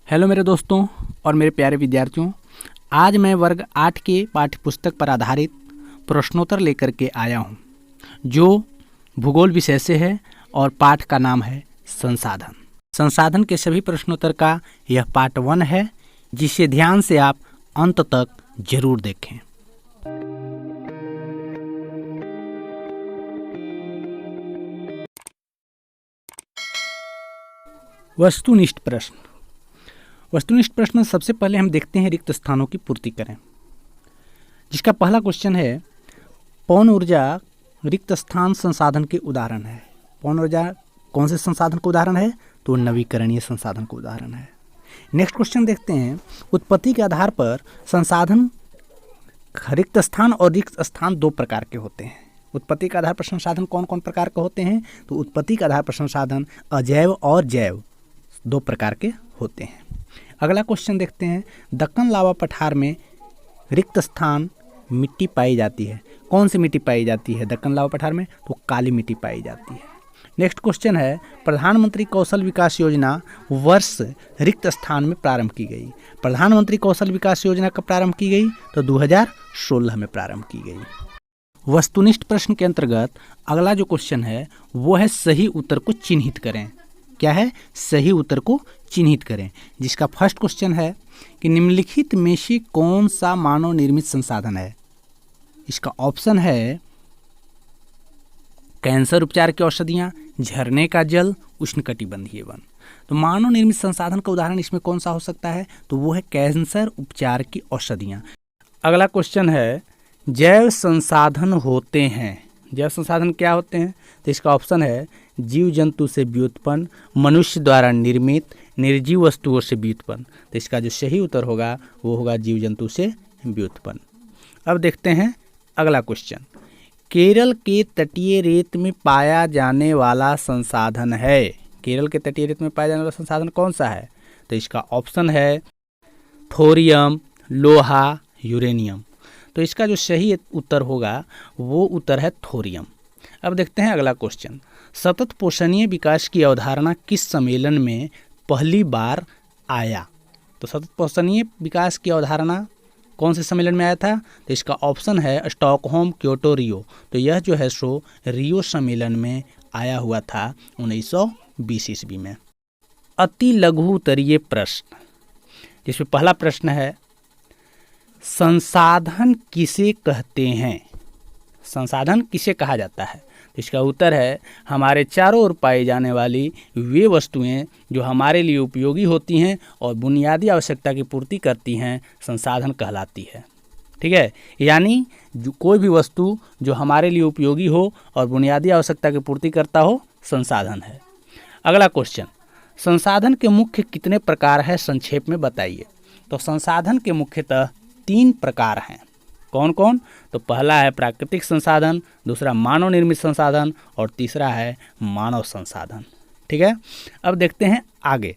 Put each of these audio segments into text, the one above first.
Hello मेरे दोस्तों और मेरे प्यारे विद्यार्थियों, आज मैं वर्ग 8 के पाठ्यपुस्तक पर आधारित प्रश्नोत्तर लेकर के आया हूँ, जो भूगोल विषय से है और पाठ का नाम है संसाधन। संसाधन के सभी प्रश्नोत्तर का यह पार्ट 1 है, जिसे ध्यान से आप अंत तक जरूर देखें। वस्तुनिष्ठ प्रश्न। वस्तुनिष्ठ प्रश्न सबसे पहले हम देखते हैं रिक्त स्थानों की पूर्ति करें, जिसका पहला क्वेश्चन है पवन ऊर्जा रिक्त स्थान संसाधन के उदाहरण है। पवन ऊर्जा कौन से संसाधन का उदाहरण है? तो नवीकरणीय संसाधन का उदाहरण है। नेक्स्ट क्वेश्चन देखते हैं, उत्पत्ति के आधार पर संसाधन रिक्त स्थान और रिक्त स्थान दो प्रकार के होते हैं। उत्पत्ति के आधार पर संसाधन कौन कौन प्रकार के होते हैं? तो उत्पत्ति के आधार पर संसाधन अजैव और जैव दो प्रकार के होते हैं। अगला क्वेश्चन देखते हैं, दक्कन लावा पठार में रिक्त स्थान मिट्टी पाई जाती है। कौन सी मिट्टी पाई जाती है दक्कन लावा पठार में? तो काली मिट्टी पाई जाती है। नेक्स्ट क्वेश्चन है, प्रधानमंत्री कौशल विकास योजना वर्ष रिक्त स्थान में प्रारंभ की गई। प्रधानमंत्री कौशल विकास योजना कब प्रारंभ की गई? तो 2016 में प्रारंभ की गई। वस्तुनिष्ठ प्रश्न के अंतर्गत अगला जो क्वेश्चन है वो है सही उत्तर को चिन्हित करें। क्या है? सही उत्तर को चिन्हित करें, जिसका फर्स्ट क्वेश्चन है कि निम्नलिखित में से कौन सा मानव निर्मित संसाधन है? इसका ऑप्शन है कैंसर उपचार की औषधियाँ, झरने का जल, उष्णकटिबंधीय वन। तो मानव निर्मित संसाधन का उदाहरण इसमें कौन सा हो सकता है? तो वो है कैंसर उपचार की औषधियाँ। अगला क्वेश्चन है, जैव संसाधन होते हैं। जैव संसाधन क्या होते हैं? तो इसका ऑप्शन है जीव जंतु से व्युत्पन्न, मनुष्य द्वारा निर्मित, निर्जीव वस्तुओं से व्युत्पन्न। तो इसका जो सही उत्तर होगा वो होगा जीव जंतु से व्युत्पन्न। अब देखते हैं अगला क्वेश्चन, केरल के तटीय रेत में पाया जाने वाला संसाधन है। केरल के तटीय रेत में पाया जाने वाला संसाधन कौन सा है? तो इसका ऑप्शन है थोरियम, लोहा, यूरेनियम। तो इसका जो सही उत्तर होगा वो उत्तर है थोरियम। अब देखते हैं अगला क्वेश्चन, सतत पोषणीय विकास की अवधारणा किस सम्मेलन में पहली बार आया? तो सतत पोषणीय विकास की अवधारणा कौन से सम्मेलन में आया था? तो इसका ऑप्शन है स्टॉकहोम, क्योटो, रियो। तो यह जो है सो रियो सम्मेलन में आया हुआ था 1920 ईस्वी में। अति लघु उत्तरीय प्रश्न, जिसमें पहला प्रश्न है संसाधन किसे कहते हैं? संसाधन किसे कहा जाता है? तो इसका उत्तर है हमारे चारों ओर पाई जाने वाली वे वस्तुएं जो हमारे लिए उपयोगी होती हैं और बुनियादी आवश्यकता की पूर्ति करती हैं, संसाधन कहलाती है। ठीक है, यानी जो कोई भी वस्तु जो हमारे लिए उपयोगी हो और बुनियादी आवश्यकता की पूर्ति करता हो, संसाधन है। अगला क्वेश्चन, संसाधन के मुख्य कितने प्रकार हैं, संक्षेप में बताइए। तो संसाधन के मुख्यतः 3 प्रकार हैं। कौन कौन? तो पहला है प्राकृतिक संसाधन, दूसरा मानव निर्मित संसाधन और तीसरा है मानव संसाधन। ठीक है, अब देखते हैं आगे,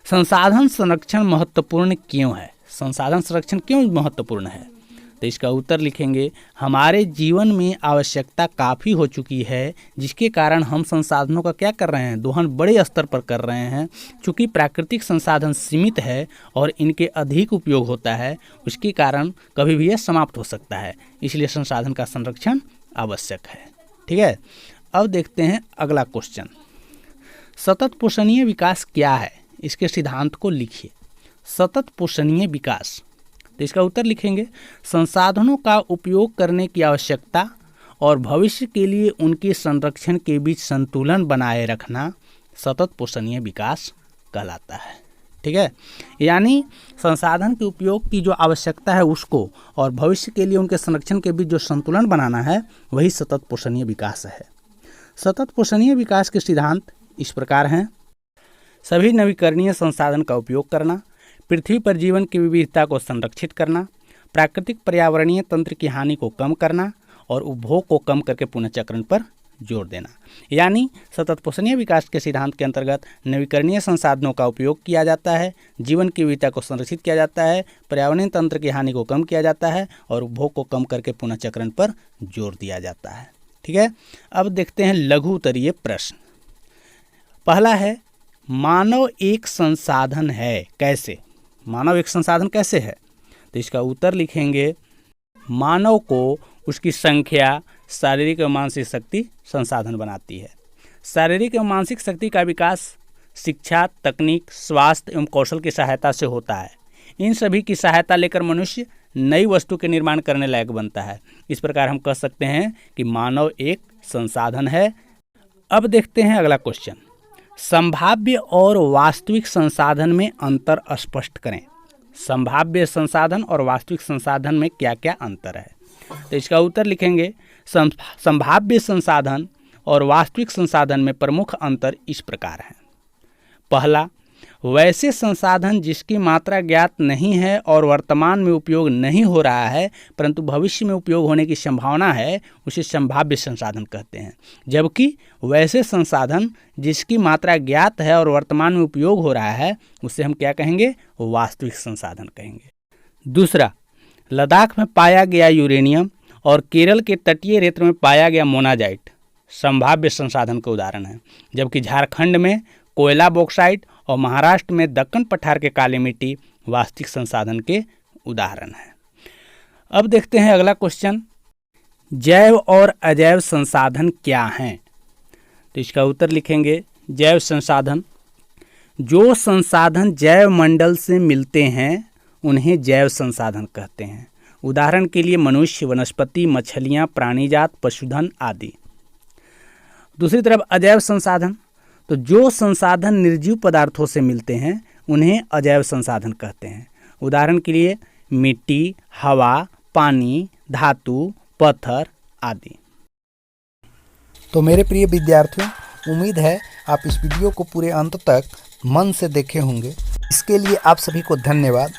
संसाधन संरक्षण महत्वपूर्ण क्यों है? संसाधन संरक्षण क्यों महत्वपूर्ण है? तो इसका उत्तर लिखेंगे, हमारे जीवन में आवश्यकता काफ़ी हो चुकी है, जिसके कारण हम संसाधनों का क्या कर रहे हैं? दोहन बड़े स्तर पर कर रहे हैं। चूँकि प्राकृतिक संसाधन सीमित है और इनके अधिक उपयोग होता है, उसके कारण कभी भी यह समाप्त हो सकता है, इसलिए संसाधन का संरक्षण आवश्यक है। ठीक है, अब देखते हैं अगला क्वेश्चन, सतत पोषणीय विकास क्या है? इसके सिद्धांत को लिखिए। सतत पोषणीय विकास, तो इसका उत्तर लिखेंगे, संसाधनों का उपयोग करने की आवश्यकता और भविष्य के लिए उनके संरक्षण के बीच संतुलन बनाए रखना सतत पोषणीय विकास कहलाता है। ठीक है, यानी संसाधन के उपयोग की जो आवश्यकता है उसको और भविष्य के लिए उनके संरक्षण के बीच जो संतुलन बनाना है, वही सतत पोषणीय विकास है। सतत पोषणीय विकास के सिद्धांत इस प्रकार हैं, सभी नवीकरणीय संसाधन का उपयोग करना, पृथ्वी पर जीवन की विविधता को संरक्षित करना, प्राकृतिक पर्यावरणीय तंत्र की हानि को कम करना और उपभोग को कम करके पुनर्चक्रण पर जोर देना। यानी सतत पोषणीय विकास के सिद्धांत के अंतर्गत नवीकरणीय संसाधनों का उपयोग किया जाता है, जीवन की विविधता को संरक्षित किया जाता है, पर्यावरणीय तंत्र की हानि को कम किया जाता है और उपभोग को कम करके पुनर्चक्रण पर जोर दिया जाता है। ठीक है, अब देखते हैं लघु उत्तरीय प्रश्न। पहला है मानव एक संसाधन है। कैसे? मानव एक संसाधन कैसे है? तो इसका उत्तर लिखेंगे, मानव को उसकी संख्या, शारीरिक एवं मानसिक शक्ति संसाधन बनाती है। शारीरिक एवं मानसिक शक्ति का विकास शिक्षा, तकनीक, स्वास्थ्य एवं कौशल की सहायता से होता है। इन सभी की सहायता लेकर मनुष्य नई वस्तु के निर्माण करने लायक बनता है। इस प्रकार हम कह सकते हैं कि मानव एक संसाधन है। अब देखते हैं अगला क्वेश्चन, संभाव्य और वास्तविक संसाधन में अंतर स्पष्ट करें। संभाव्य संसाधन और वास्तविक संसाधन में क्या क्या अंतर है? तो इसका उत्तर लिखेंगे, संभाव्य संसाधन और वास्तविक संसाधन में प्रमुख अंतर इस प्रकार है। पहला, वैसे संसाधन जिसकी मात्रा ज्ञात नहीं है और वर्तमान में उपयोग नहीं हो रहा है परंतु भविष्य में उपयोग होने की संभावना है, उसे संभाव्य संसाधन कहते हैं। जबकि वैसे संसाधन जिसकी मात्रा ज्ञात है और वर्तमान में उपयोग हो रहा है, उसे हम क्या कहेंगे? वास्तविक संसाधन कहेंगे। दूसरा, लद्दाख में पाया गया यूरेनियम और केरल के तटीय क्षेत्र में पाया गया मोनाजाइट संभाव्य संसाधन का उदाहरण है, जबकि झारखंड में कोयला, बॉक्साइट और महाराष्ट्र में दक्कन पठार के काली मिट्टी वास्तविक संसाधन के उदाहरण हैं। अब देखते हैं अगला क्वेश्चन, जैव और अजैव संसाधन क्या हैं? तो इसका उत्तर लिखेंगे, जैव संसाधन, जो संसाधन जैव मंडल से मिलते हैं उन्हें जैव संसाधन कहते हैं। उदाहरण के लिए मनुष्य, वनस्पति, मछलियाँ, प्राणीजात, पशुधन आदि। दूसरी तरफ अजैव संसाधन, तो जो संसाधन निर्जीव पदार्थों से मिलते हैं उन्हें अजैव संसाधन कहते हैं। उदाहरण के लिए मिट्टी, हवा, पानी, धातु, पत्थर आदि। तो मेरे प्रिय विद्यार्थियों, उम्मीद है आप इस वीडियो को पूरे अंत तक मन से देखे होंगे। इसके लिए आप सभी को धन्यवाद।